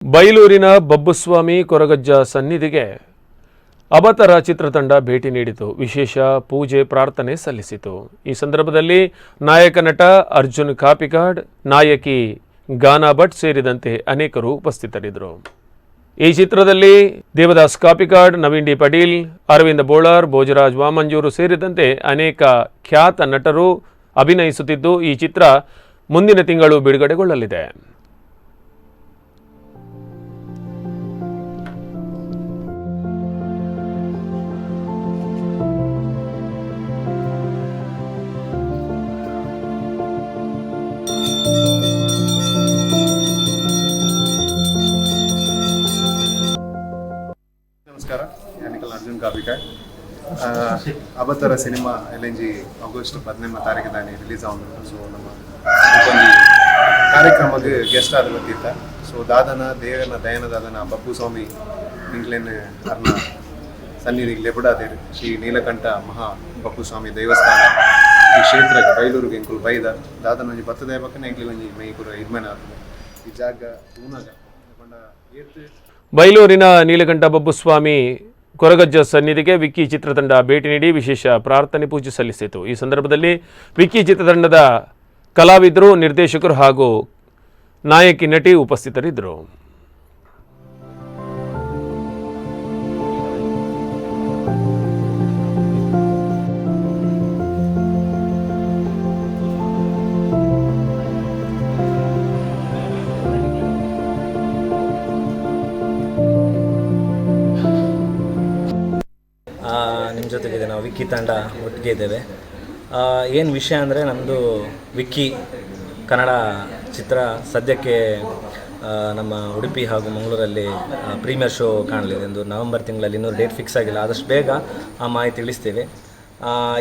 ಬೈಲೂರಿನ ಬಬ್ಬುಸ್ವಾಮಿ ಕೊರಗಜ್ಜ ಸನ್ನಿಧಿಗೆ ಅವತರ ಚಿತ್ರತಂಡ ಭೇಟಿ ನೀಡಿತು. ವಿಶೇಷ ಪೂಜೆ ಪ್ರಾರ್ಥನೆ ಸಲ್ಲಿಸಿತು. ಈ ಸಂದರ್ಭದಲ್ಲಿ ನಾಯಕ ನಟ ಅರ್ಜುನ್ ಕಾಪಿಕಾಡ್, ನಾಯಕಿ ಗಾನಾ ಭಟ್ ಸೇರಿದಂತೆ ಅನೇಕರು ಉಪಸ್ಥಿತರಿದ್ದರು. ಈ ಚಿತ್ರದಲ್ಲಿ ದೇವದಾಸ್ ಕಾಪಿಕಾಡ್, ನವೀನ್ ಡಿ ಪಾಟೀಲ್, ಅರವಿಂದ ಬೋಳಾರ್, ಭೋಜರಾಜ್ ವಾಮಂಜೂರು ಸೇರಿದಂತೆ ಅನೇಕ ಖ್ಯಾತ ನಟರು ಅಭಿನಯಿಸುತ್ತಿದ್ದು, ಈ ಚಿತ್ರ ಮುಂದಿನ ತಿಂಗಳು ಬಿಡುಗಡೆಗೊಳ್ಳಲಿದೆ. ನಮಸ್ಕಾರ, ಯಾನಿಕಲ್ ಅರ್ಜುನ್ ಕಾಪಿಕಾಡ್. ಅವತರ ಸಿನಿಮಾ ಎಲ್ಎನ್ಜಿ ಆಗಸ್ಟ್ 15 ತಾರೀಕು ದಾನಿ ರಿಲೀಸ್ ಆಗುದು. ಸೊ ನಮ್ಮ ಕಾರ್ಯಕ್ರಮಕ್ಕೆ ಗೆಸ್ಟ್ ಆದ ಗೊತ್ತಿತ್ತ. ಸೊ ದಾದನ ದೇವನ ದಯನ ದಾದನ ಬಬ್ಬುಸ್ವಾಮಿ ಇಂಗ್ಲೆಂಡ್ ಅರ್ನ ಸನ್ನಿಧಿಗೆ ಬಿಡಾದೇರಿ ಶ್ರೀ ನೀಲಕಂಠ ಮಹಾ ಬಬ್ಬುಸ್ವಾಮಿ ದೇವಸ್ಥಾನ ಈ ಕ್ಷೇತ್ರಕ್ಕೆ ಬೈಲೂರಿಗೆ ಎಂಕುಲು ಬೈದ ದಾದನ ಒಂಜಿ ಬತ್ತದ ಪಕ್ಕನೆ ಎಂಕ್ಲಿ ಒಂಜಿ ಮೈಕೂರ ಇದ್ಮೇನ ಆಗ್ತದೆ ಈ ಜಾಗ ತೂನಾಗ ಬೈಲೂರಿನ ನೀಲಕಂಠ ಬಬ್ಬುಸ್ವಾಮಿ ಕೊರಗಜ್ಜ ಸನ್ನಿಧಿಗೆ ವಿಕ್ಕಿ ಚಿತ್ರತಂಡ ಭೇಟಿ ನೀಡಿ ವಿಶೇಷ ಪ್ರಾರ್ಥನೆ ಪೂಜೆ ಸಲ್ಲಿಸಿತು. ಈ ಸಂದರ್ಭದಲ್ಲಿ ವಿಕ್ಕಿ ಚಿತ್ರತಂಡದ ಕಲಾವಿದರು, ನಿರ್ದೇಶಕರು ಹಾಗೂ ನಾಯಕಿ ನಟಿ ಉಪಸ್ಥಿತರಿದ್ದರು. ನಿಮ್ಮ ಜೊತೆಗಿದೆ ನಾವು ವಿಕ್ಕಿ ತಂಡ ಒಟ್ಟಿಗೆ ಇದ್ದೇವೆ. ಏನು ವಿಷಯ ಅಂದರೆ ನಮ್ಮದು ವಿಕ್ಕಿ ಕನ್ನಡ ಚಿತ್ರ ಸದ್ಯಕ್ಕೆ ನಮ್ಮ ಉಡುಪಿ ಹಾಗೂ ಮಂಗಳೂರಲ್ಲಿ ಪ್ರೀಮಿಯರ್ ಶೋ ಕಾಣಲಿದೆ ಎಂದು ನವೆಂಬರ್ ತಿಂಗಳಲ್ಲಿ ಇನ್ನೂ ಡೇಟ್ ಫಿಕ್ಸ್ ಆಗಿಲ್ಲ. ಆದಷ್ಟು ಬೇಗ ಆ ಮಾಹಿತಿ ತಿಳಿಸ್ತೀವಿ.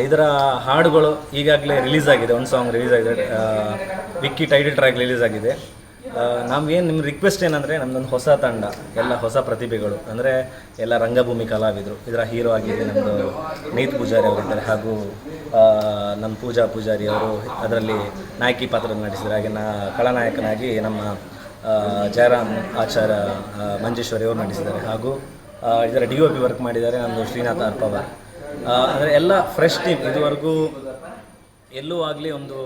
ಇದರ ಹಾಡುಗಳು ಈಗಾಗಲೇ ರಿಲೀಸ್ ಆಗಿದೆ, ಒಂದು ಸಾಂಗ್ ರಿಲೀಸ್ ಆಗಿದೆ, ವಿಕ್ಕಿ ಟೈಟಲ್ ಟ್ರ್ಯಾಕ್ ರಿಲೀಸ್ ಆಗಿದೆ. ನಾವೇನು ನಿಮ್ಮ ರಿಕ್ವೆಸ್ಟ್ ಏನಂದರೆ ನಮ್ಮದೊಂದು ಹೊಸ ತಂಡ, ಎಲ್ಲ ಹೊಸ ಪ್ರತಿಭೆಗಳು, ಅಂದರೆ ಎಲ್ಲ ರಂಗಭೂಮಿ ಕಲಾವಿದರು. ಇದರ ಹೀರೋ ಆಗಿದೆ ನಮ್ಮದು ನೀತ್ ಪೂಜಾರಿ ಅವರಿದ್ದಾರೆ, ಹಾಗೂ ನಮ್ಮ ಪೂಜಾ ಪೂಜಾರಿ ಅವರು ಅದರಲ್ಲಿ ನಾಯಕಿ ಪಾತ್ರ ನಟಿಸಿದ್ದಾರೆ. ಹಾಗೆ ಖಳನಾಯಕನಾಗಿ ನಮ್ಮ ಜಯರಾಮ್ ಆಚಾರ್ಯ ಮಂಜೇಶ್ವರಿ ಅವರು ನಟಿಸಿದ್ದಾರೆ. ಹಾಗೂ ಇದರ DOP ವರ್ಕ್ ಮಾಡಿದ್ದಾರೆ ನಮ್ಮದು ಶ್ರೀನಾಥ್ ಅರ್ಪವರ್. ಅಂದರೆ ಎಲ್ಲ ಫ್ರೆಶ್ ಟೀಮ್. ಇದುವರೆಗೂ ಎಲ್ಲೂ ಆಗಲಿ ಒಂದು